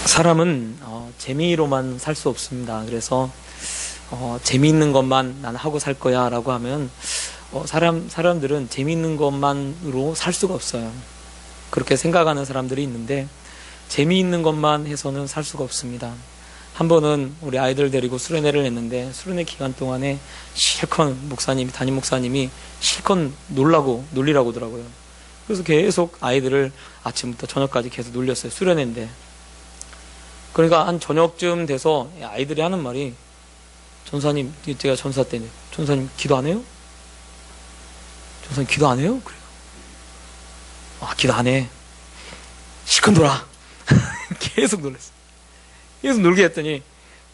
사람은 재미로만 살 수 없습니다. 그래서 재미있는 것만 난 하고 살 거야 라고 하면 사람들은 재미있는 것만으로 살 수가 없어요. 그렇게 생각하는 사람들이 있는데 재미있는 것만 해서는 살 수가 없습니다. 한 번은 우리 아이들 데리고 수련회를 했는데 수련회 기간 동안에 실컷 담임 목사님이 실컷 놀리라고 하더라고요. 그래서 계속 아이들을 아침부터 저녁까지 계속 놀렸어요. 수련회인데. 그러니까 한 저녁쯤 돼서 아이들이 하는 말이, 전사님, 제가 전사 때는, 전사님 기도 안 해요? 전사님 기도 안 해요? 그래요. 기도 안 해. 실컷 놀아. 계속 놀랬어요. 계속 놀게 했더니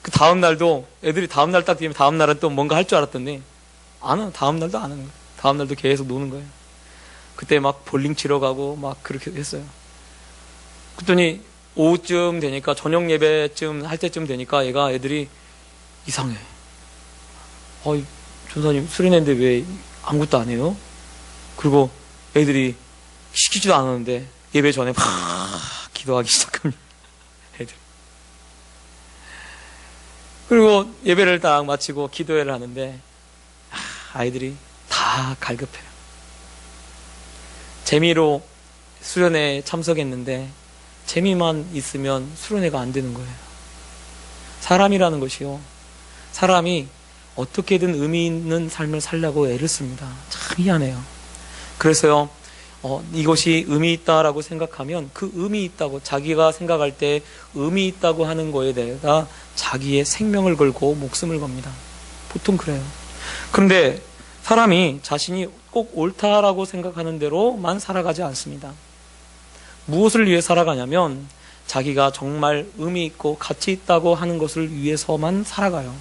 그 다음날도 애들이 다음날 딱 되면 다음날은 또 뭔가 할 줄 알았더니 다음날도 안 하는 거예요. 다음날도 계속 노는 거예요. 그때 막 볼링 치러 가고 막 그렇게 했어요. 그랬더니 오후쯤 되니까, 저녁 예배쯤 할 때쯤 되니까 애들이 이상해. 전사님 수련회인데 왜 아무것도 안 해요? 그리고 애들이 시키지도 않았는데 예배 전에 막 기도하기 시작합니다. 애들. 그리고 예배를 딱 마치고 기도회를 하는데 아이들이 다 갈급해요. 재미로 수련회에 참석했는데 재미만 있으면 수련회가 안 되는 거예요. 사람이라는 것이요, 사람이 어떻게든 의미 있는 삶을 살려고 애를 씁니다. 참 희한해요. 그래서요, 이것이 의미 있다라고 생각하면 그 의미 있다고, 자기가 생각할 때 의미 있다고 하는 거에 대해서 자기의 생명을 걸고 목숨을 겁니다. 보통 그래요. 그런데 사람이 자신이 꼭 옳다라고 생각하는 대로만 살아가지 않습니다. 무엇을 위해 살아가냐면 자기가 정말 의미 있고 가치 있다고 하는 것을 위해서만 살아가요.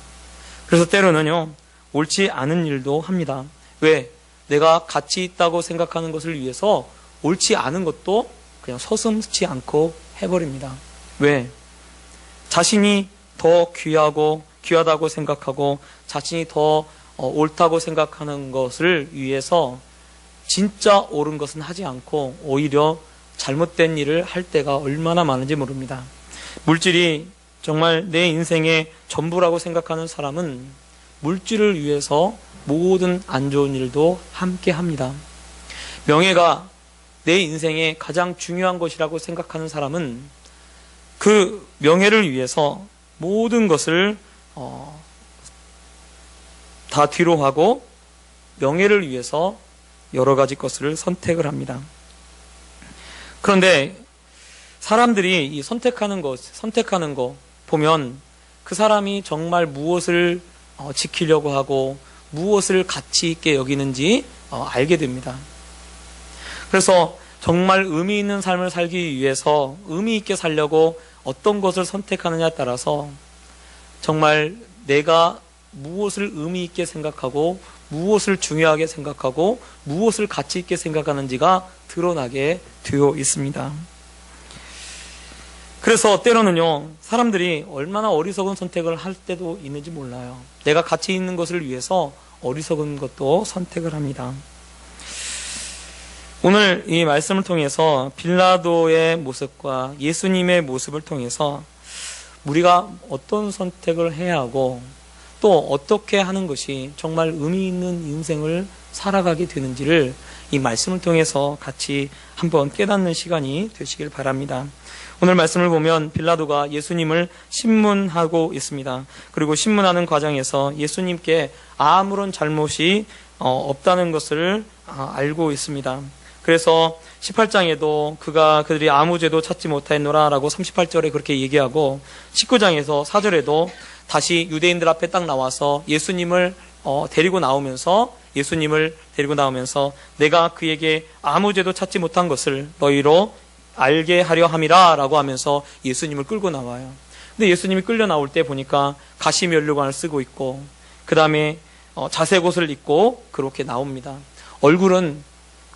그래서 때로는요, 옳지 않은 일도 합니다. 왜? 내가 가치 있다고 생각하는 것을 위해서 옳지 않은 것도 그냥 서슴지 않고 해버립니다. 왜? 자신이 더 귀하다고 생각하고 자신이 더 옳다고 생각하는 것을 위해서 진짜 옳은 것은 하지 않고 오히려 잘못된 일을 할 때가 얼마나 많은지 모릅니다. 물질이 정말 내 인생의 전부라고 생각하는 사람은 물질을 위해서 모든 안 좋은 일도 함께 합니다. 명예가 내 인생의 가장 중요한 것이라고 생각하는 사람은 그 명예를 위해서 모든 것을 다 뒤로 하고 명예를 위해서 여러 가지 것을 선택을 합니다. 그런데 사람들이 이 선택하는 거 보면 그 사람이 정말 무엇을 지키려고 하고 무엇을 가치 있게 여기는지 알게 됩니다. 그래서 정말 의미 있는 삶을 살기 위해서 의미 있게 살려고 어떤 것을 선택하느냐에 따라서 정말 내가 무엇을 의미 있게 생각하고 무엇을 중요하게 생각하고 무엇을 가치 있게 생각하는지가 드러나게 되어 있습니다. 그래서 때로는요, 사람들이 얼마나 어리석은 선택을 할 때도 있는지 몰라요. 내가 가치 있는 것을 위해서 어리석은 것도 선택을 합니다. 오늘 이 말씀을 통해서 빌라도의 모습과 예수님의 모습을 통해서 우리가 어떤 선택을 해야 하고 또 어떻게 하는 것이 정말 의미 있는 인생을 살아가게 되는지를 이 말씀을 통해서 같이 한번 깨닫는 시간이 되시길 바랍니다. 오늘 말씀을 보면 빌라도가 예수님을 신문하고 있습니다. 그리고 신문하는 과정에서 예수님께 아무런 잘못이 없다는 것을 알고 있습니다. 그래서 18장에도 그들이 아무 죄도 찾지 못하였노라 라고 38절에 그렇게 얘기하고 19장에서 4절에도 다시 유대인들 앞에 딱 나와서 예수님을 데리고 나오면서 내가 그에게 아무 죄도 찾지 못한 것을 너희로 알게 하려 함이라 라고 하면서 예수님을 끌고 나와요. 근데 예수님이 끌려 나올 때 보니까 가시면류관을 쓰고 있고 그 다음에 자색 옷을 입고 그렇게 나옵니다. 얼굴은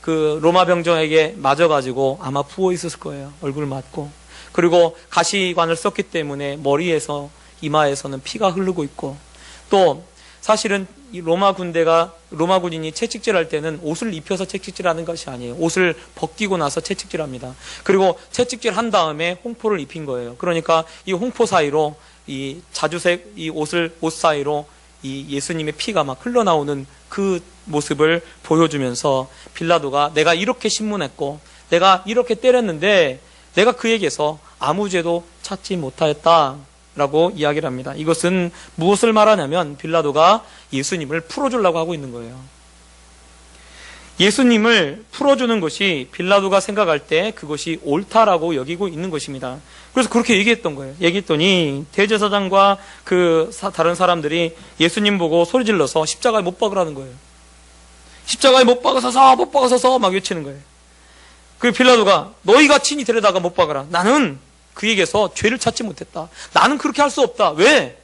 그 로마 병정에게 맞아가지고 아마 부어 있었을 거예요. 얼굴을 맞고. 그리고 가시관을 썼기 때문에 머리에서 이마에서는 피가 흐르고 있고, 또 사실은 이 로마 군인이 채찍질할 때는 옷을 입혀서 채찍질하는 것이 아니에요. 옷을 벗기고 나서 채찍질합니다. 그리고 채찍질한 다음에 홍포를 입힌 거예요. 그러니까 이 홍포 사이로 이 자주색 이 옷 사이로 이 예수님의 피가 막 흘러나오는 그 모습을 보여주면서 빌라도가 내가 이렇게 신문했고 내가 이렇게 때렸는데 내가 그에게서 아무 죄도 찾지 못하였다라고 이야기를 합니다. 이것은 무엇을 말하냐면 빌라도가 예수님을 풀어주려고 하고 있는 거예요. 예수님을 풀어주는 것이 빌라도가 생각할 때 그것이 옳다라고 여기고 있는 것입니다. 그래서 그렇게 얘기했던 거예요. 얘기했더니 대제사장과 다른 사람들이 예수님 보고 소리질러서 십자가에 못 박으라는 거예요. 십자가에 못 박아서서 막 외치는 거예요. 그 빌라도가 너희가 친히 데려다가 못 박아라. 나는 그에게서 죄를 찾지 못했다. 나는 그렇게 할 수 없다. 왜?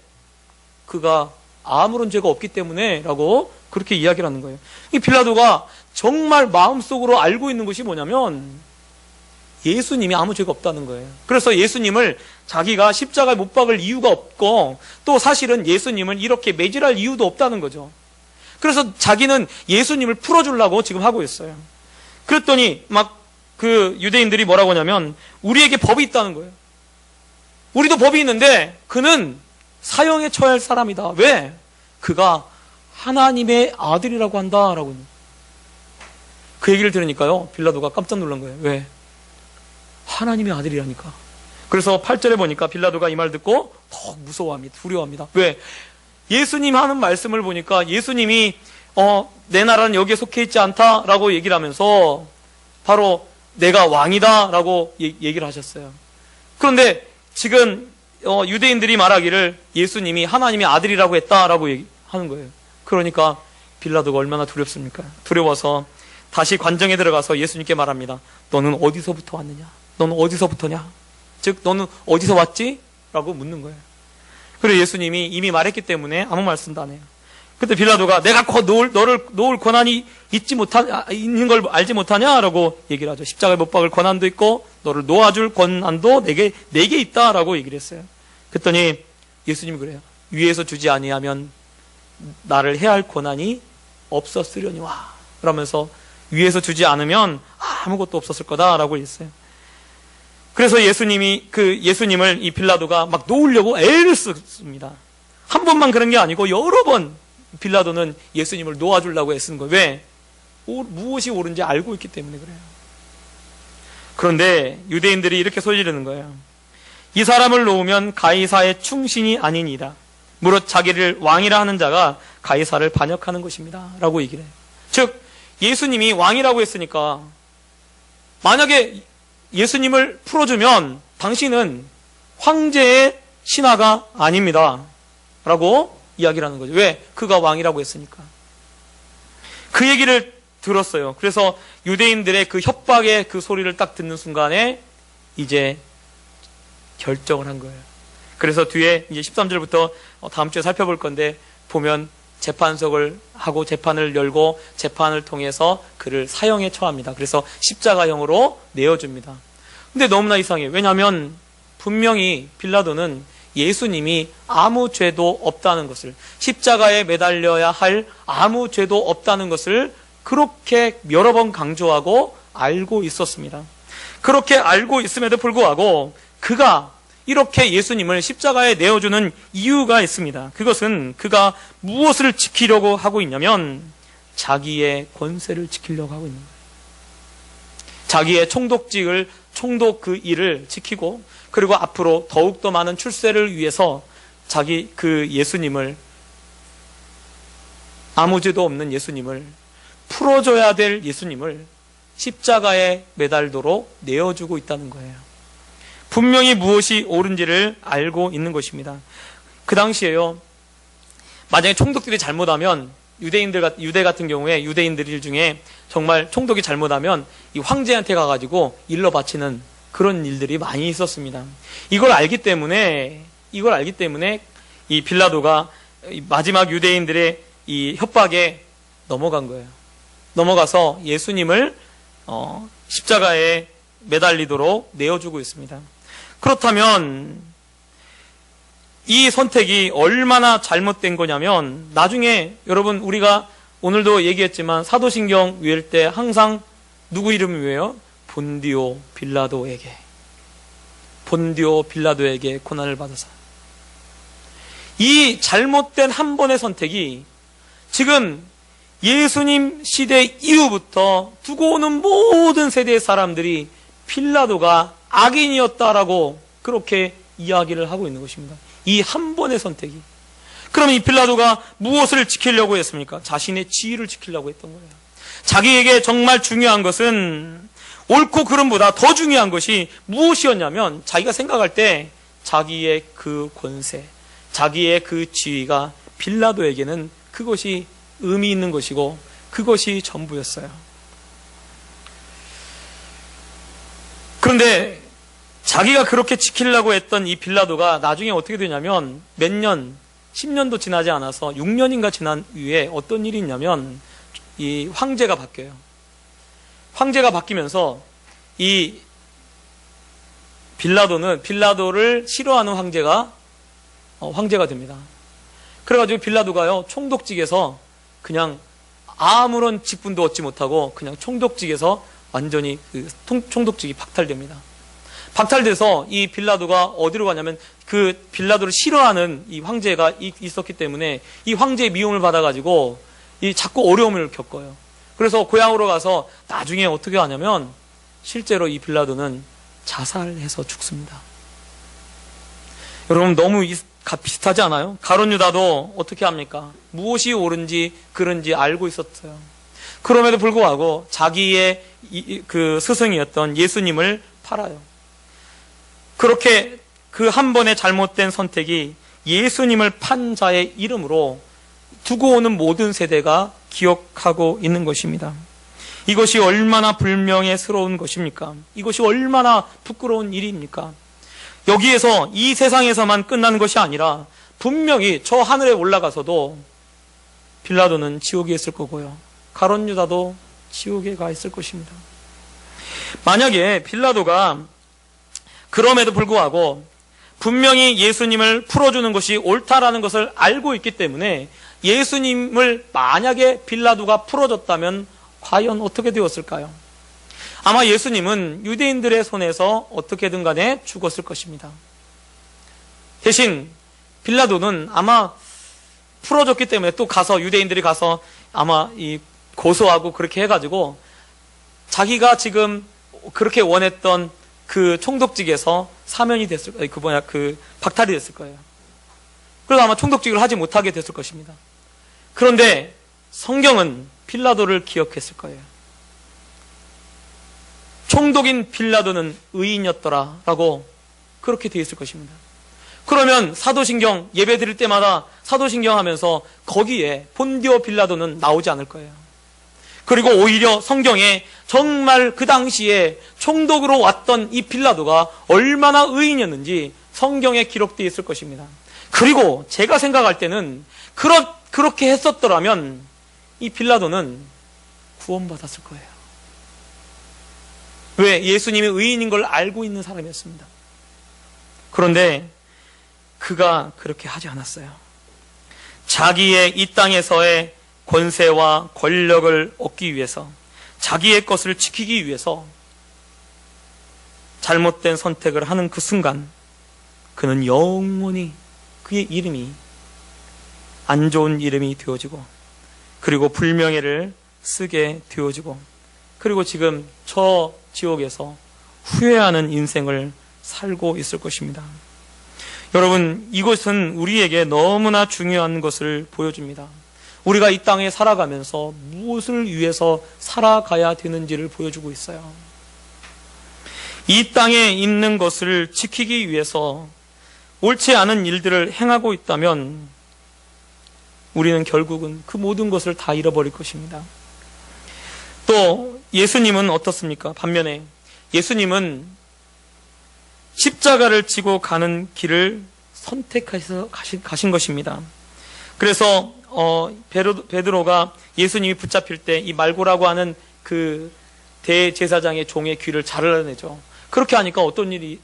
그가 아무런 죄가 없기 때문에 라고 그렇게 이야기를 하는 거예요. 이 빌라도가 정말 마음속으로 알고 있는 것이 뭐냐면 예수님이 아무 죄가 없다는 거예요. 그래서 예수님을 자기가 십자가에 못 박을 이유가 없고 또 사실은 예수님을 이렇게 매질할 이유도 없다는 거죠. 그래서 자기는 예수님을 풀어주려고 지금 하고 있어요. 그랬더니 막 그 유대인들이 뭐라고 하냐면 우리에게 법이 있다는 거예요. 우리도 법이 있는데 그는 사형에 처할 사람이다. 왜? 그가 하나님의 아들이라고 한다라고. 그 얘기를 들으니까요 빌라도가 깜짝 놀란 거예요. 왜? 하나님의 아들이라니까. 그래서 8절에 보니까 빌라도가 이 말 듣고 더 무서워합니다. 두려워합니다. 왜? 예수님 하는 말씀을 보니까 예수님이 내 나라는 여기에 속해 있지 않다라고 얘기를 하면서 바로 내가 왕이다라고 얘기를 하셨어요. 그런데 지금 유대인들이 말하기를 예수님이 하나님의 아들이라고 했다라고 하는 거예요. 그러니까 빌라도가 얼마나 두렵습니까? 두려워서 다시 관정에 들어가서 예수님께 말합니다. 너는 어디서부터 왔느냐? 너는 어디서부터냐? 즉 너는 어디서 왔지? 라고 묻는 거예요. 그리고 예수님이 이미 말했기 때문에 아무 말씀도 안 해요. 그때 빌라도가 내가 너를 놓을 권한이 있는 걸 알지 못하냐라고 얘기를 하죠. 십자가에 못 박을 권한도 있고 너를 놓아줄 권한도 내게 있다라고 얘기를 했어요. 그랬더니 예수님이 그래요. 위에서 주지 아니하면 나를 해할 권한이 없었으려니와 그러면서 위에서 주지 않으면 아무것도 없었을 거다라고 했어요. 그래서 예수님을 이 빌라도가 막 놓으려고 애를 썼습니다. 한 번만 그런 게 아니고 여러 번 빌라도는 예수님을 놓아주려고 애쓴 거예요. 왜? 무엇이 옳은지 알고 있기 때문에 그래요. 그런데 유대인들이 이렇게 소리 지르는 거예요. 이 사람을 놓으면 가이사의 충신이 아니니라. 무릇 자기를 왕이라 하는 자가 가이사를 반역하는 것입니다. 라고 얘기를 해요. 즉 예수님이 왕이라고 했으니까 만약에 예수님을 풀어주면 당신은 황제의 신하가 아닙니다. 라고 이야기를 하는 거죠. 왜? 그가 왕이라고 했으니까. 그 얘기를 들었어요. 그래서 유대인들의 그 협박의 그 소리를 딱 듣는 순간에 이제 결정을 한 거예요. 그래서 뒤에 이제 13절부터 다음 주에 살펴볼 건데 보면 재판석을 하고 재판을 열고 재판을 통해서 그를 사형에 처합니다. 그래서 십자가형으로 내어줍니다. 근데 너무나 이상해요. 왜냐하면 분명히 빌라도는 예수님이 아무 죄도 없다는 것을, 십자가에 매달려야 할 아무 죄도 없다는 것을 그렇게 여러 번 강조하고 알고 있었습니다. 그렇게 알고 있음에도 불구하고 그가 이렇게 예수님을 십자가에 내어주는 이유가 있습니다. 그것은 그가 무엇을 지키려고 하고 있냐면 자기의 권세를 지키려고 하고 있는 거예요. 자기의 총독 그 일을 지키고 그리고 앞으로 더욱더 많은 출세를 위해서 예수님을, 아무 죄도 없는 예수님을, 풀어줘야 될 예수님을 십자가에 매달도록 내어주고 있다는 거예요. 분명히 무엇이 옳은지를 알고 있는 것입니다. 그 당시에요, 만약에 총독들이 잘못하면 유대 같은 경우에 유대인들 중에 정말 총독이 잘못하면 이 황제한테 가가지고 일러 바치는 그런 일들이 많이 있었습니다. 이걸 알기 때문에 이 빌라도가 마지막 유대인들의 이 협박에 넘어간 거예요. 넘어가서 예수님을 십자가에 매달리도록 내어주고 있습니다. 그렇다면 이 선택이 얼마나 잘못된 거냐면, 나중에 여러분 우리가 오늘도 얘기했지만 사도신경 외울 때 항상 누구 이름이 왜요? 본디오 빌라도에게 고난을 받아서, 이 잘못된 한 번의 선택이 지금 예수님 시대 이후부터 두고 오는 모든 세대의 사람들이 빌라도가 악인이었다라고 그렇게 이야기를 하고 있는 것입니다. 이 한 번의 선택이. 그럼 이 빌라도가 무엇을 지키려고 했습니까? 자신의 지위를 지키려고 했던 거예요. 자기에게 정말 중요한 것은 옳고 그름보다 더 중요한 것이 무엇이었냐면, 자기가 생각할 때 자기의 그 권세, 자기의 그 지위가 빌라도에게는 그것이 의미 있는 것이고 그것이 전부였어요. 그런데 자기가 그렇게 지키려고 했던 이 빌라도가 나중에 어떻게 되냐면, 몇 년, 10년도 지나지 않아서 6년인가 지난 후에 어떤 일이 있냐면, 이 황제가 바뀌어요. 황제가 바뀌면서 이 빌라도를 싫어하는 황제가 됩니다. 그래가지고 빌라도가요, 총독직에서 그냥 아무런 직분도 얻지 못하고 그냥 총독직에서 완전히 총독직이 박탈됩니다. 박탈돼서 이 빌라도가 어디로 가냐면, 그 빌라도를 싫어하는 이 황제가 있었기 때문에 이 황제의 미움을 받아가지고 이 자꾸 어려움을 겪어요. 그래서 고향으로 가서 나중에 어떻게 하냐면, 실제로 이 빌라도는 자살해서 죽습니다. 여러분 너무 비슷하지 않아요? 가룟 유다도 어떻게 합니까? 무엇이 옳은지 그른지 알고 있었어요. 그럼에도 불구하고 자기의 그 스승이었던 예수님을 팔아요. 그렇게 그 한 번의 잘못된 선택이 예수님을 판 자의 이름으로 두고 오는 모든 세대가 기억하고 있는 것입니다. 이것이 얼마나 불명예스러운 것입니까? 이것이 얼마나 부끄러운 일입니까? 여기에서 이 세상에서만 끝나는 것이 아니라 분명히 저 하늘에 올라가서도 빌라도는 지옥에 있을 거고요, 가룟 유다도 지옥에 가 있을 것입니다. 만약에 빌라도가 그럼에도 불구하고 분명히 예수님을 풀어주는 것이 옳다라는 것을 알고 있기 때문에 예수님을 만약에 빌라도가 풀어줬다면 과연 어떻게 되었을까요? 아마 예수님은 유대인들의 손에서 어떻게든 간에 죽었을 것입니다. 대신 빌라도는 아마 풀어줬기 때문에 또 가서 유대인들이 가서 아마 이 고소하고 그렇게 해가지고 자기가 지금 그렇게 원했던 그 총독직에서 사면이 됐을 거예요. 박탈이 됐을 거예요. 그래서 아마 총독직을 하지 못하게 됐을 것입니다. 그런데 성경은 빌라도를 기억했을 거예요. 총독인 빌라도는 의인이었더라라고 그렇게 되어 있을 것입니다. 그러면 사도신경 예배 드릴 때마다 사도신경 하면서 거기에 본디오 빌라도는 나오지 않을 거예요. 그리고 오히려 성경에 정말 그 당시에 총독으로 왔던 이 빌라도가 얼마나 의인이었는지 성경에 기록되어 있을 것입니다. 그리고 제가 생각할 때는 그렇게 했었더라면 이 빌라도는 구원받았을 거예요. 왜? 예수님이 의인인 걸 알고 있는 사람이었습니다. 그런데 그가 그렇게 하지 않았어요. 자기의 이 땅에서의 권세와 권력을 얻기 위해서, 자기의 것을 지키기 위해서 잘못된 선택을 하는 그 순간 그는 영원히 그의 이름이 안 좋은 이름이 되어지고, 그리고 불명예를 쓰게 되어지고, 그리고 지금 저 지옥에서 후회하는 인생을 살고 있을 것입니다. 여러분, 이것은 우리에게 너무나 중요한 것을 보여줍니다. 우리가 이 땅에 살아가면서 무엇을 위해서 살아가야 되는지를 보여주고 있어요. 이 땅에 있는 것을 지키기 위해서 옳지 않은 일들을 행하고 있다면 우리는 결국은 그 모든 것을 다 잃어버릴 것입니다. 또 예수님은 어떻습니까? 반면에 예수님은 십자가를 지고 가는 길을 선택해서 가신 것입니다. 그래서 베드로가 예수님이 붙잡힐 때 이 말고라고 하는 그 대제사장의 종의 귀를 잘라내죠. 그렇게 하니까 어떤 일이,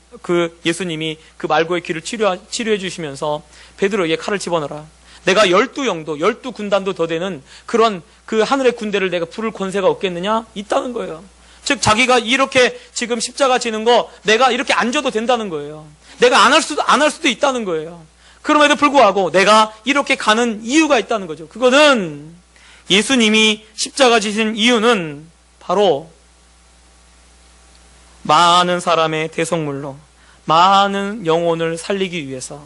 예수님이 그 말고의 귀를 치료해 주시면서 베드로에게 칼을 집어넣어라. 내가 12영도, 12군단도 더 되는 그런 그 하늘의 군대를 내가 부를 권세가 없겠느냐? 있다는 거예요. 즉, 자기가 이렇게 지금 십자가 지는 거 내가 이렇게 앉아도 된다는 거예요. 내가 안 할 수도 있다는 거예요. 그럼에도 불구하고 내가 이렇게 가는 이유가 있다는 거죠. 그거는 예수님이 십자가 지신 이유는 바로 많은 사람의 대속물로 많은 영혼을 살리기 위해서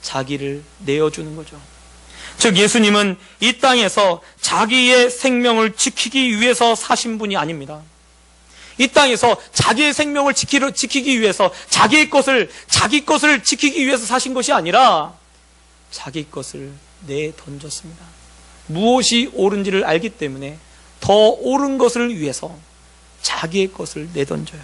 자기를 내어주는 거죠. 즉, 예수님은 이 땅에서 자기의 생명을 지키기 위해서 사신 분이 아닙니다. 이 땅에서 자기의 생명을 지키기 위해서 자기 것을 지키기 위해서 사신 것이 아니라 자기 것을 내던졌습니다. 무엇이 옳은지를 알기 때문에 더 옳은 것을 위해서 자기의 것을 내던져요.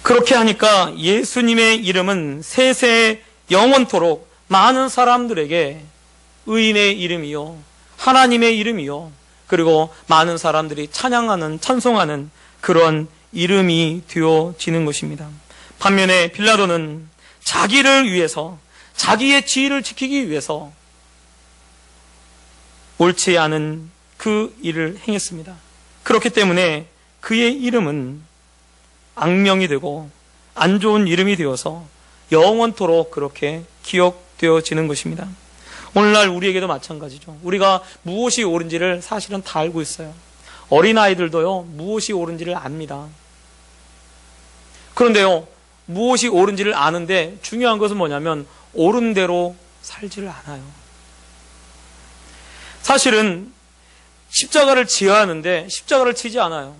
그렇게 하니까 예수님의 이름은 세세 영원토록 많은 사람들에게 의인의 이름이요, 하나님의 이름이요, 그리고 많은 사람들이 찬양하는, 찬송하는 그런 이름이 되어지는 것입니다. 반면에 빌라도는 자기를 위해서, 자기의 지위를 지키기 위해서 옳지 않은 그 일을 행했습니다. 그렇기 때문에 그의 이름은 악명이 되고 안 좋은 이름이 되어서 영원토록 그렇게 기억되어지는 것입니다. 오늘날 우리에게도 마찬가지죠. 우리가 무엇이 옳은지를 사실은 다 알고 있어요. 어린아이들도요, 무엇이 옳은지를 압니다. 그런데요, 무엇이 옳은지를 아는데 중요한 것은 뭐냐면 옳은 대로 살지를 않아요. 사실은 십자가를 지어야 하는데 십자가를 치지 않아요.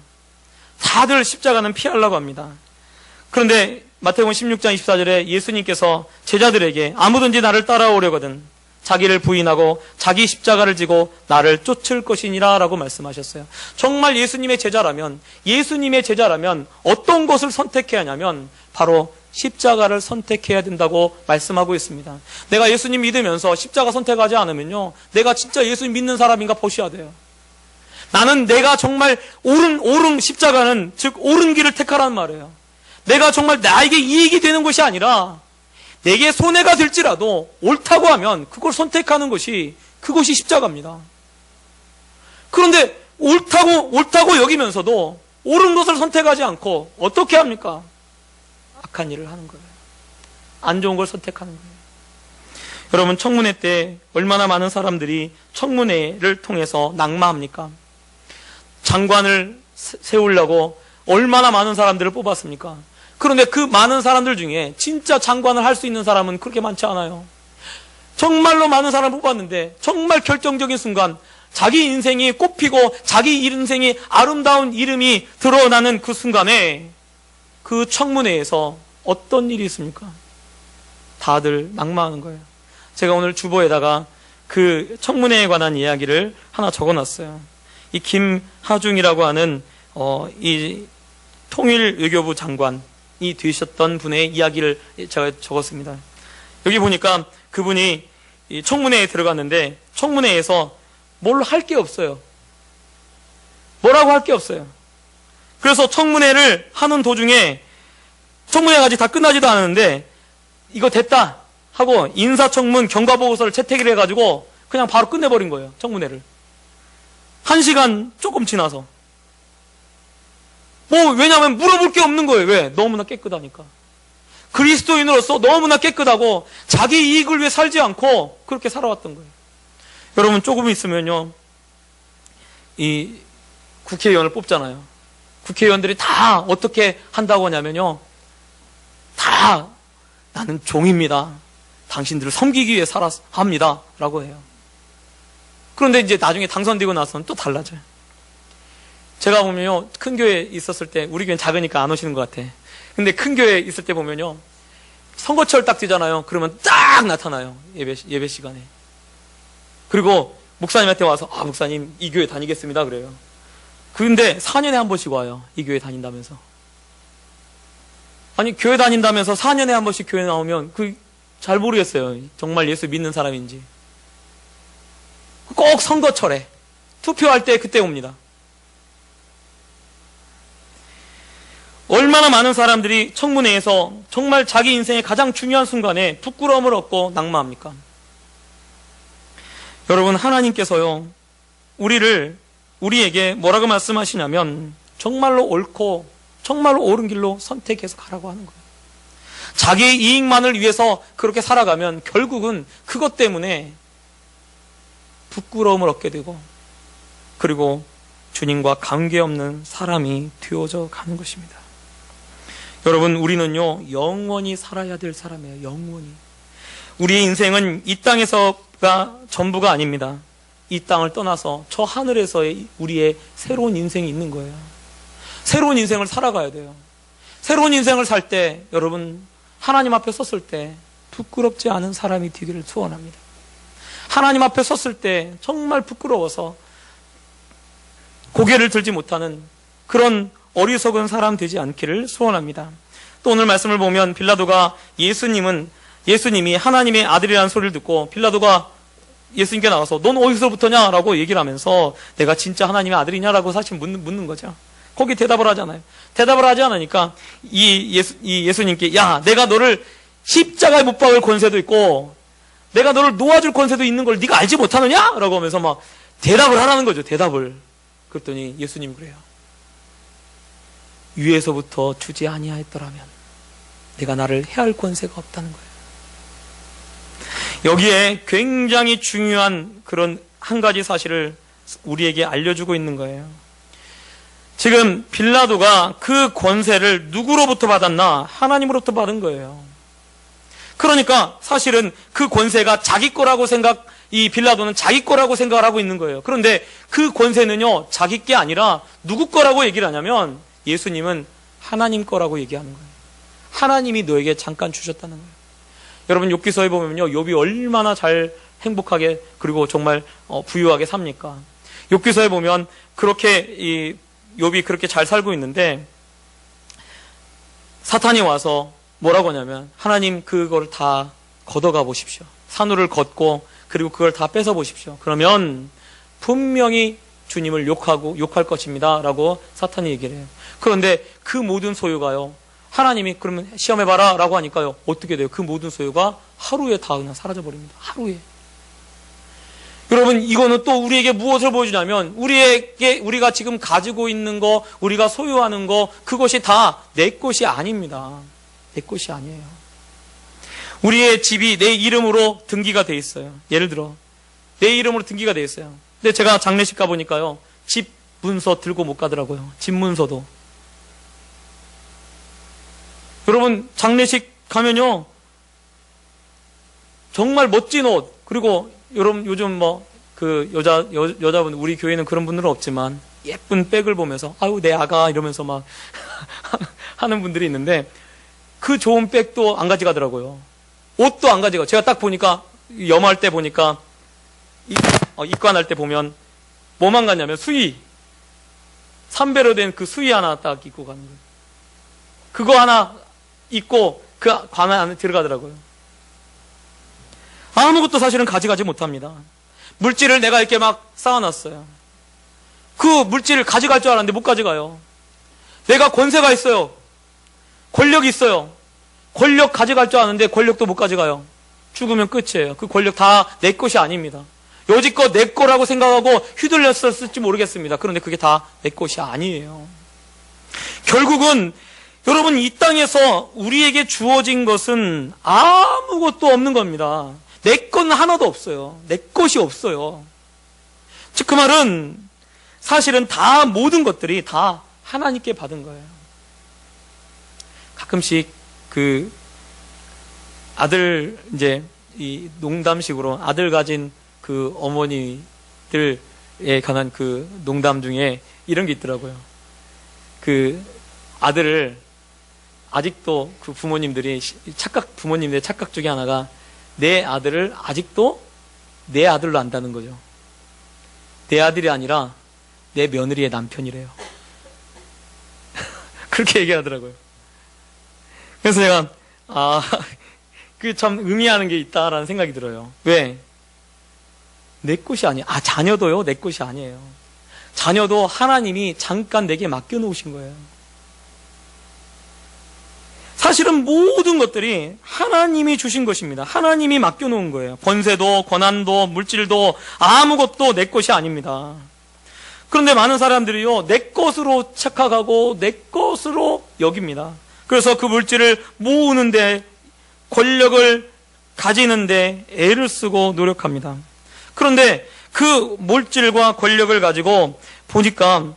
다들 십자가는 피하려고 합니다. 그런데 마태복음 16장 24절에 예수님께서 제자들에게 아무든지 나를 따라오려거든 자기를 부인하고 자기 십자가를 지고 나를 쫓을 것이니라 라고 말씀하셨어요. 정말 예수님의 제자라면 어떤 것을 선택해야 하냐면 바로 십자가를 선택해야 된다고 말씀하고 있습니다. 내가 예수님 믿으면서 십자가 선택하지 않으면요, 내가 진짜 예수님 믿는 사람인가 보셔야 돼요. 나는 내가 정말 옳은 십자가는, 즉 옳은 길을 택하라는 말이에요. 내가 정말 나에게 이익이 되는 것이 아니라 내게 손해가 될지라도 옳다고 하면 그걸 선택하는 것이, 그것이 십자가입니다. 그런데 옳다고 여기면서도 옳은 것을 선택하지 않고 어떻게 합니까? 악한 일을 하는 거예요. 안 좋은 걸 선택하는 거예요. 여러분, 청문회 때 얼마나 많은 사람들이 청문회를 통해서 낙마합니까? 장관을 세우려고 얼마나 많은 사람들을 뽑았습니까? 그런데 그 많은 사람들 중에 진짜 장관을 할 수 있는 사람은 그렇게 많지 않아요. 정말로 많은 사람을 뽑았는데 정말 결정적인 순간 자기 인생이 꽃피고 자기 인생이 아름다운 이름이 드러나는 그 순간에 그 청문회에서 어떤 일이 있습니까? 다들 낙마하는 거예요. 제가 오늘 주보에다가 그 청문회에 관한 이야기를 하나 적어놨어요. 이 김하중이라고 하는 이 통일외교부 장관이 되셨던 분의 이야기를 제가 적었습니다. 여기 보니까 그분이 이 청문회에 들어갔는데 청문회에서 뭘 할 게 없어요. 뭐라고 할 게 없어요. 그래서 청문회를 하는 도중에 청문회가 아직 다 끝나지도 않았는데 이거 됐다 하고 인사청문 경과보고서를 채택을 해가지고 그냥 바로 끝내버린 거예요. 청문회를. 1시간 조금 지나서. 왜냐면 물어볼 게 없는 거예요. 왜? 너무나 깨끗하니까. 그리스도인으로서 너무나 깨끗하고 자기 이익을 위해 살지 않고 그렇게 살아왔던 거예요. 여러분, 조금 있으면요, 이 국회의원을 뽑잖아요. 국회의원들이 다 어떻게 한다고 하냐면요, 다 나는 종입니다. 당신들을 섬기기 위해 합니다. 라고 해요. 그런데 이제 나중에 당선되고 나서는 또 달라져요. 제가 보면요, 큰 교회에 있었을 때, 우리 교회는 작으니까 안 오시는 것 같아. 근데 큰 교회에 있을 때 보면요, 선거철 딱 되잖아요. 그러면 딱 나타나요. 예배 시간에. 그리고 목사님한테 와서, 목사님, 이 교회 다니겠습니다. 그래요. 근데 4년에 한 번씩 와요. 이 교회 다닌다면서. 아니, 교회 다닌다면서 4년에 한 번씩 교회 나오면, 잘 모르겠어요. 정말 예수 믿는 사람인지. 꼭 선거철에, 투표할 때 그때 옵니다. 얼마나 많은 사람들이 청문회에서 정말 자기 인생의 가장 중요한 순간에 부끄러움을 얻고 낙마합니까? 여러분, 하나님께서요, 우리에게 뭐라고 말씀하시냐면 정말로 옳고 정말로 옳은 길로 선택해서 가라고 하는 거예요. 자기의 이익만을 위해서 그렇게 살아가면 결국은 그것 때문에 부끄러움을 얻게 되고, 그리고 주님과 관계없는 사람이 되어져 가는 것입니다. 여러분, 우리는요 영원히 살아야 될 사람이에요. 영원히. 우리의 인생은 이 땅에서가 전부가 아닙니다. 이 땅을 떠나서 저 하늘에서의 우리의 새로운 인생이 있는 거예요. 새로운 인생을 살아가야 돼요. 새로운 인생을 살 때 여러분, 하나님 앞에 섰을 때 부끄럽지 않은 사람이 되기를 소원합니다. 하나님 앞에 섰을 때 정말 부끄러워서 고개를 들지 못하는 그런 어리석은 사람 되지 않기를 소원합니다. 또 오늘 말씀을 보면 빌라도가 예수님이 하나님의 아들이라는 소리를 듣고 빌라도가 예수님께 나와서 넌 어디서부터냐? 라고 얘기를 하면서 내가 진짜 하나님의 아들이냐라고 사실 묻는 거죠. 거기 대답을 하잖아요. 대답을 하지 않으니까 예수님께 야, 내가 너를 십자가에 못 박을 권세도 있고 내가 너를 놓아줄 권세도 있는 걸 네가 알지 못하느냐? 라고 하면서 막 대답을 하라는 거죠. 대답을. 그랬더니 예수님 그래요. 위에서부터 주지 아니하였더라면 내가 나를 해할 권세가 없다는 거예요. 여기에 굉장히 중요한 그런 한 가지 사실을 우리에게 알려주고 있는 거예요. 지금 빌라도가 그 권세를 누구로부터 받았나? 하나님으로부터 받은 거예요. 그러니까 사실은 그 권세가 자기 거라고 이 빌라도는 자기 거라고 생각을 하고 있는 거예요. 그런데 그 권세는요, 자기 게 아니라 누구 거라고 얘기를 하냐면 예수님은 하나님 거라고 얘기하는 거예요. 하나님이 너에게 잠깐 주셨다는 거예요. 여러분, 욥기서에 보면요, 욥이 얼마나 잘 행복하게 그리고 정말 부유하게 삽니까? 욥기서에 보면 그렇게 욥이 그렇게 잘 살고 있는데 사탄이 와서 뭐라고 하냐면 하나님 그걸 다 걷어가 보십시오. 산울을 걷고 그리고 그걸 다 뺏어 보십시오. 그러면 분명히 주님을 욕할 것입니다. 라고 사탄이 얘기를 해요. 그런데 그 모든 소유가요, 하나님이 그러면 시험해봐라 라고 하니까요, 어떻게 돼요? 그 모든 소유가 하루에 다 그냥 사라져버립니다. 하루에. 여러분, 이거는 또 우리에게 무엇을 보여주냐면 우리가 지금 가지고 있는 거, 우리가 소유하는 거, 그것이 다 내 것이 아닙니다. 내 것이 아니에요. 우리의 집이 내 이름으로 등기가 돼 있어요. 예를 들어 내 이름으로 등기가 돼 있어요. 근데 제가 장례식 가보니까요, 집 문서 들고 못 가더라고요. 집 문서도. 여러분, 장례식 가면요 정말 멋진 옷, 그리고 여러분 요즘 여자분, 우리 교회는 그런 분들은 없지만 예쁜 백을 보면서 아유 내 아가 이러면서 막 하는 분들이 있는데 그 좋은 백도 안 가져가더라고요. 옷도 안 가져가. 제가 딱 보니까 염할 때 보니까 입관할 때 보면 뭐만 갔냐면 수의, 3배로 된 그 수의 하나 딱 입고 가는 거예요. 그거 하나 입고 그 관 안에 들어가더라고요. 아무것도 사실은 가져가지 못합니다. 물질을 내가 이렇게 막 쌓아놨어요. 그 물질을 가져갈 줄 알았는데 못 가져가요. 내가 권세가 있어요. 권력이 있어요. 권력 가져갈 줄 아는데 권력도 못 가져가요. 죽으면 끝이에요. 그 권력 다 내 것이 아닙니다. 여지껏 내 거라고 생각하고 휘둘렸을지 모르겠습니다. 그런데 그게 다 내 것이 아니에요. 결국은 여러분, 이 땅에서 우리에게 주어진 것은 아무것도 없는 겁니다. 내 건 하나도 없어요. 내 것이 없어요. 즉 그 말은 사실은 다 모든 것들이 다 하나님께 받은 거예요. 가끔씩 그 아들, 이제 이 농담식으로 아들 가진 그 어머니들에 관한 그 농담 중에 이런 게 있더라고요. 그 아들을 아직도 그 부모님들의 착각 중에 하나가 내 아들을 아직도 내 아들로 안다는 거죠. 내 아들이 아니라 내 며느리의 남편이래요. 그렇게 얘기하더라고요. 그래서 제가 그 참 의미하는 게 있다라는 생각이 들어요. 왜? 내 것이 아니에요. 자녀도요, 내 것이 아니에요. 자녀도 하나님이 잠깐 내게 맡겨놓으신 거예요. 사실은 모든 것들이 하나님이 주신 것입니다. 하나님이 맡겨놓은 거예요. 권세도 권한도 물질도 아무것도 내 것이 아닙니다. 그런데 많은 사람들이요, 내 것으로 착각하고 내 것으로 여깁니다. 그래서 그 물질을 모으는데, 권력을 가지는데 애를 쓰고 노력합니다. 그런데 그 물질과 권력을 가지고 보니까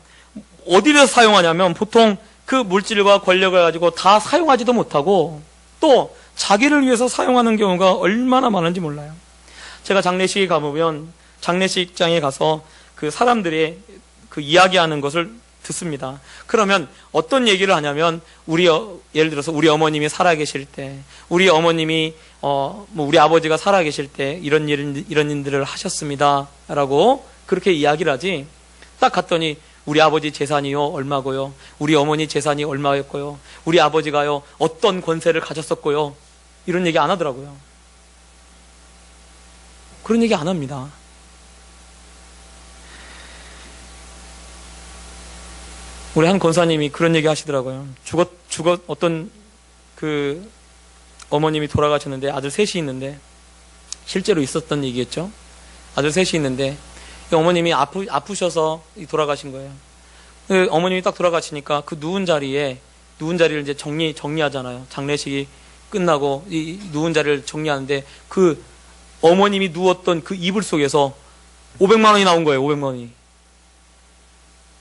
어디서 사용하냐면, 보통 그 물질과 권력을 가지고 다 사용하지도 못하고 또 자기를 위해서 사용하는 경우가 얼마나 많은지 몰라요. 제가 장례식에 가보면 장례식장에 가서 그 사람들의 그 이야기하는 것을 듣습니다. 그러면 어떤 얘기를 하냐면, 예를 들어서 우리 어머님이 살아계실 때, 우리 어머님이 우리 아버지가 살아계실 때 이런 일들을 하셨습니다 라고 그렇게 이야기를 하지, 딱 갔더니 우리 아버지 재산이요 얼마고요, 우리 어머니 재산이 얼마였고요, 우리 아버지가요 어떤 권세를 가졌었고요, 이런 얘기 안 하더라고요. 그런 얘기 안 합니다. 우리 한 권사님이 그런 얘기 하시더라고요. 어떤 그 어머님이 돌아가셨는데 아들 셋이 있는데, 실제로 있었던 얘기겠죠. 아들 셋이 있는데 어머님이 아프셔서 돌아가신 거예요. 어머님이 딱 돌아가시니까 그 누운 자리를 이제 정리하잖아요. 장례식이 끝나고 이 누운 자리를 정리하는데, 그 어머님이 누웠던 그 이불 속에서 500만 원이 나온 거예요. 500만 원이.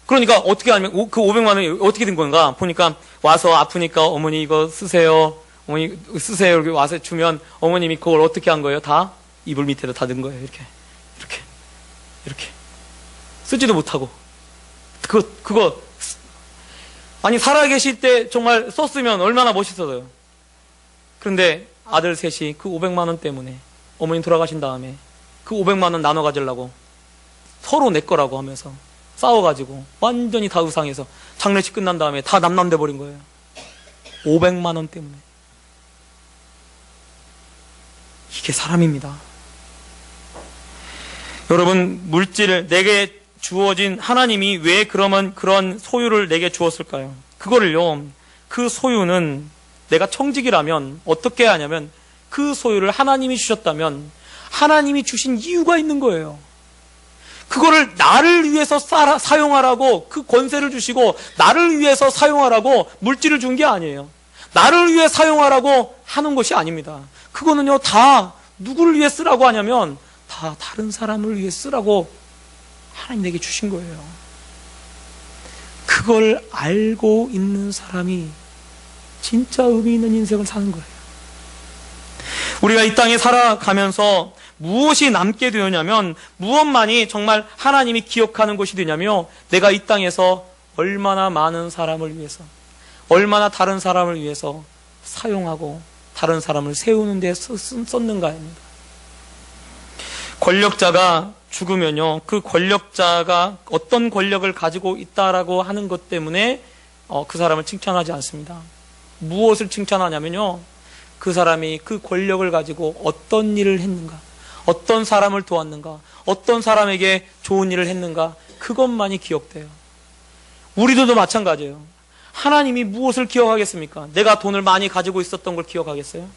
그러니까 어떻게 하면 그 500만 원이 어떻게 된 건가 보니까, 와서 아프니까 어머니 이거 쓰세요. 어머니 쓰세요. 이렇게 와서 주면 어머님이 그걸 어떻게 한 거예요? 다 이불 밑에다 다 넣은 거예요. 이렇게 쓰지도 못하고. 그거 아니 살아계실 때 정말 썼으면 얼마나 멋있어요. 그런데 아들 셋이 그 500만 원 때문에, 어머니 돌아가신 다음에 그 500만 원 나눠 가지려고 서로 내 거라고 하면서 싸워가지고 완전히 다 의상해서 장례식 끝난 다음에 다 남남돼 버린 거예요. 500만 원 때문에. 이게 사람입니다. 여러분, 물질을 내게 주어진 하나님이 왜 그러면 그런 소유를 내게 주었을까요? 그거를요, 그 소유는 내가 청직이라면 어떻게 하냐면, 그 소유를 하나님이 주셨다면 하나님이 주신 이유가 있는 거예요. 그거를 나를 위해서 사용하라고 그 권세를 주시고 나를 위해서 사용하라고 물질을 준 게 아니에요. 나를 위해 사용하라고 하는 것이 아닙니다. 그거는요, 다 누구를 위해 쓰라고 하냐면 다 다른 사람을 위해 쓰라고 하나님 내게 주신 거예요. 그걸 알고 있는 사람이 진짜 의미 있는 인생을 사는 거예요. 우리가 이 땅에 살아가면서 무엇이 남게 되었냐면, 무엇만이 정말 하나님이 기억하는 것이 되냐며, 내가 이 땅에서 얼마나 많은 사람을 위해서, 얼마나 다른 사람을 위해서 사용하고 다른 사람을 세우는 데 썼는가입니다. 권력자가 죽으면요, 그 권력자가 어떤 권력을 가지고 있다라고 하는 것 때문에 그 사람을 칭찬하지 않습니다. 무엇을 칭찬하냐면요, 그 사람이 그 권력을 가지고 어떤 일을 했는가, 어떤 사람을 도왔는가, 어떤 사람에게 좋은 일을 했는가, 그것만이 기억돼요. 우리들도 마찬가지예요. 하나님이 무엇을 기억하겠습니까? 내가 돈을 많이 가지고 있었던 걸 기억하겠어요?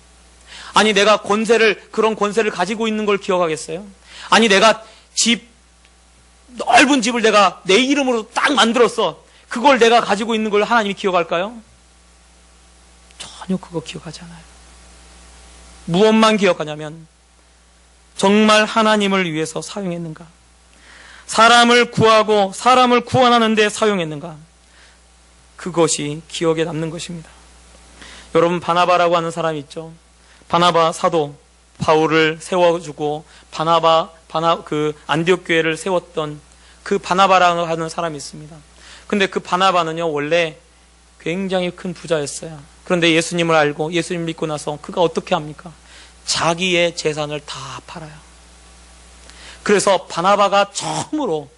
아니, 내가 그런 권세를 가지고 있는 걸 기억하겠어요? 아니, 내가 넓은 집을 내가 내 이름으로 딱 만들었어. 그걸 내가 가지고 있는 걸 하나님이 기억할까요? 전혀 그거 기억하지 않아요. 무엇만 기억하냐면, 정말 하나님을 위해서 사용했는가? 사람을 구하고 사람을 구원하는 데 사용했는가? 그것이 기억에 남는 것입니다. 여러분, 바나바라고 하는 사람이 있죠. 바나바 사도, 바울을 세워주고 그 안디옥 교회를 세웠던 그 바나바라고 하는 사람이 있습니다. 근데 그 바나바는요, 원래 굉장히 큰 부자였어요. 그런데 예수님을 알고 예수님 믿고 나서 그가 어떻게 합니까? 자기의 재산을 다 팔아요. 그래서 바나바가 처음으로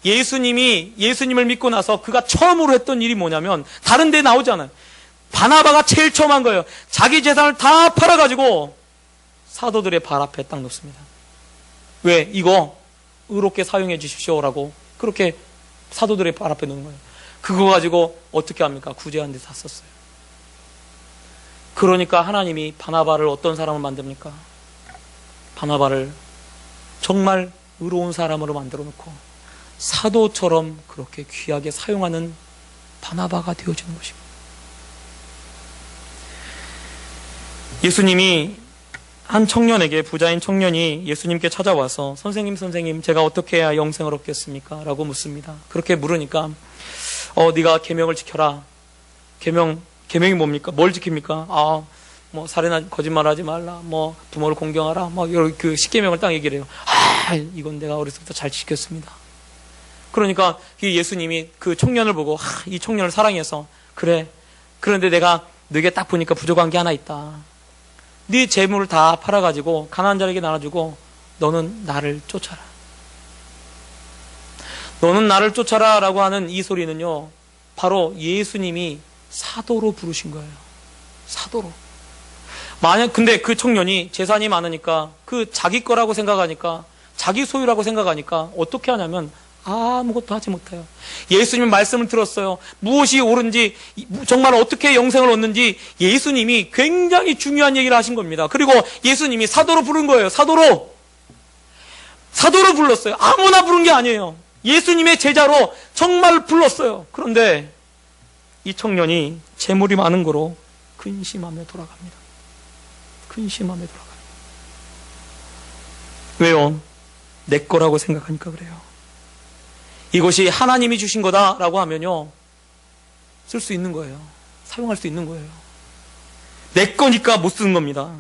예수님을 믿고 나서 그가 처음으로 했던 일이 뭐냐면, 다른 데 나오잖아요. 바나바가 제일 처음 한 거예요. 자기 재산을 다 팔아가지고 사도들의 발 앞에 딱 놓습니다. 왜? 이거 의롭게 사용해 주십시오라고 그렇게 사도들의 발 앞에 놓는 거예요. 그거 가지고 어떻게 합니까? 구제하는 데 다 썼어요. 그러니까 하나님이 바나바를 어떤 사람을 만듭니까? 바나바를 정말 의로운 사람으로 만들어 놓고 사도처럼 그렇게 귀하게 사용하는 바나바가 되어지는 것입니다. 예수님이 한 청년에게, 부자인 청년이 예수님께 찾아와서 선생님 제가 어떻게 해야 영생을 얻겠습니까? 라고 묻습니다. 그렇게 물으니까 네가 계명을 지켜라. 계명이 뭡니까? 뭘 지킵니까? 뭐 살인하지, 거짓말하지 말라, 뭐 부모를 공경하라, 뭐 이런 그 10계명을 딱 얘기를 해요. 이건 내가 어렸을 때부터 잘 지켰습니다. 그러니까 예수님이 그 청년을 보고 이 청년을 사랑해서 그래, 그런데 내가 너에게 딱 보니까 부족한 게 하나 있다. 네 재물을 다 팔아가지고 가난한 자에게 나눠주고 너는 나를 쫓아라. 너는 나를 쫓아라 라고 하는 이 소리는요, 바로 예수님이 사도로 부르신 거예요. 사도로. 근데 그 청년이 재산이 많으니까, 그 자기 거라고 생각하니까, 자기 소유라고 생각하니까 어떻게 하냐면 아무것도 하지 못해요. 예수님의 말씀을 들었어요. 무엇이 옳은지, 정말 어떻게 영생을 얻는지 예수님이 굉장히 중요한 얘기를 하신 겁니다. 그리고 예수님이 사도로 부른 거예요. 사도로 불렀어요. 아무나 부른 게 아니에요. 예수님의 제자로 정말 불렀어요. 그런데 이 청년이 재물이 많은 거로 근심하며 돌아갑니다. 왜요? 내 거라고 생각하니까 그래요. 이것이 하나님이 주신 거다라고 하면요, 쓸 수 있는 거예요. 사용할 수 있는 거예요. 내 거니까 못 쓰는 겁니다.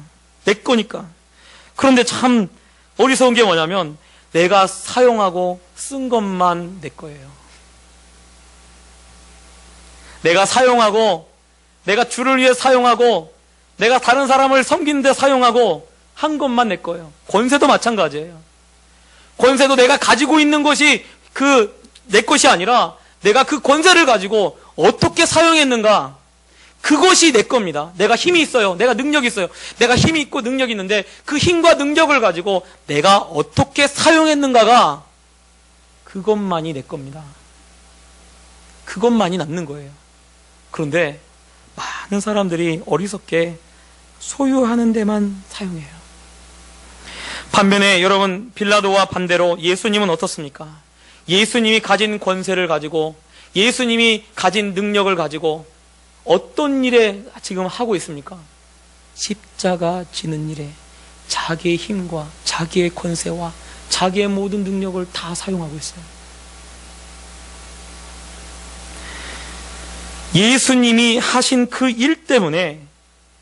내 거니까. 그런데 참 어리석은 게 뭐냐면 내가 사용하고 쓴 것만 내 거예요. 내가 사용하고, 내가 주를 위해 사용하고, 내가 다른 사람을 섬기는 데 사용하고 한 것만 내 거예요. 권세도 마찬가지예요. 권세도 내가 가지고 있는 것이 내 것이 아니라 내가 그 권세를 가지고 어떻게 사용했는가, 그것이 내 겁니다. 내가 힘이 있어요. 내가 능력이 있어요. 내가 힘이 있고 능력이 있는데 그 힘과 능력을 가지고 내가 어떻게 사용했는가가, 그것만이 내 겁니다. 그것만이 남는 거예요. 그런데 많은 사람들이 어리석게 소유하는 데만 사용해요. 반면에 여러분, 빌라도와 반대로 예수님은 어떻습니까? 예수님이 가진 권세를 가지고, 예수님이 가진 능력을 가지고 어떤 일에 지금 하고 있습니까? 십자가 지는 일에 자기의 힘과 자기의 권세와 자기의 모든 능력을 다 사용하고 있어요. 예수님이 하신 그 일 때문에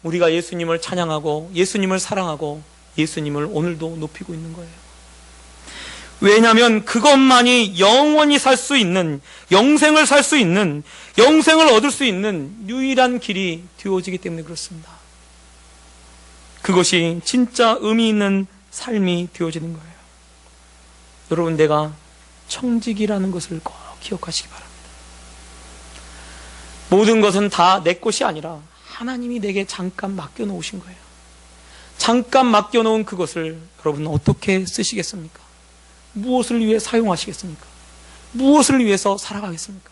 우리가 예수님을 찬양하고 예수님을 사랑하고 예수님을 오늘도 높이고 있는 거예요. 왜냐하면 그것만이 영원히 살 수 있는, 영생을 살 수 있는, 영생을 얻을 수 있는 유일한 길이 되어지기 때문에 그렇습니다. 그것이 진짜 의미 있는 삶이 되어지는 거예요. 여러분, 내가 청직이라는 것을 꼭 기억하시기 바랍니다. 모든 것은 다 내 것이 아니라 하나님이 내게 잠깐 맡겨놓으신 거예요. 잠깐 맡겨놓은 그것을 여러분 어떻게 쓰시겠습니까? 무엇을 위해 사용하시겠습니까? 무엇을 위해서 살아가겠습니까?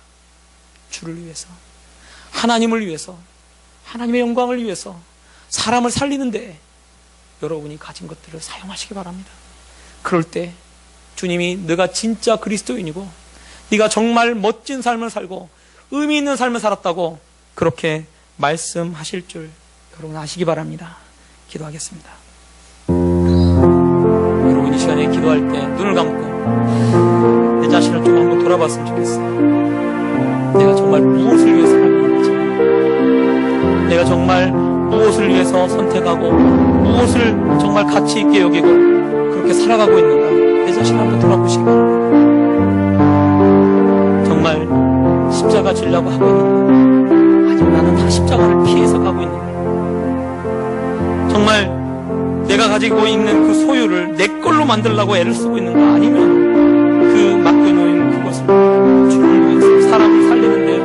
주를 위해서, 하나님을 위해서, 하나님의 영광을 위해서, 사람을 살리는데 여러분이 가진 것들을 사용하시기 바랍니다. 그럴 때 주님이 네가 진짜 그리스도인이고 네가 정말 멋진 삶을 살고 의미 있는 삶을 살았다고 그렇게 말씀하실 줄 여러분 아시기 바랍니다. 기도하겠습니다. 여러분, 이 시간에 기도할 때 눈을 감고 내 자신을 좀 한번 돌아봤으면 좋겠어요. 내가 정말 무엇을 위해서 살고 있는지, 내가 정말 무엇을 위해서 선택하고 무엇을 정말 가치 있게 여기고 그렇게 살아가고 있는가, 내 자신을 한번 돌아보시기 바랍니다. 정말 십자가 지려고 하고 있는가, 아니면 나는 다 십자가를 피해서 가고 있는가, 정말 내가 가지고 있는 그 소유를 내 걸로 만들려고 애를 쓰고 있는가, 아니면 그 맡겨놓은 그것을 주를 위해서 사람을 살리는 데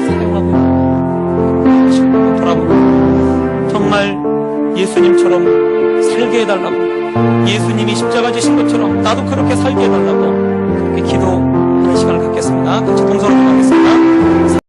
사용하고 있는가, 다시 한번 돌아보고 정말 예수님처럼 살게 해달라고, 예수님이 십자가 지신 것처럼 나도 그렇게 살게 해달라고 그렇게 기도하는 시간을 갖겠습니다. 같이 동서로 기도하겠습니다.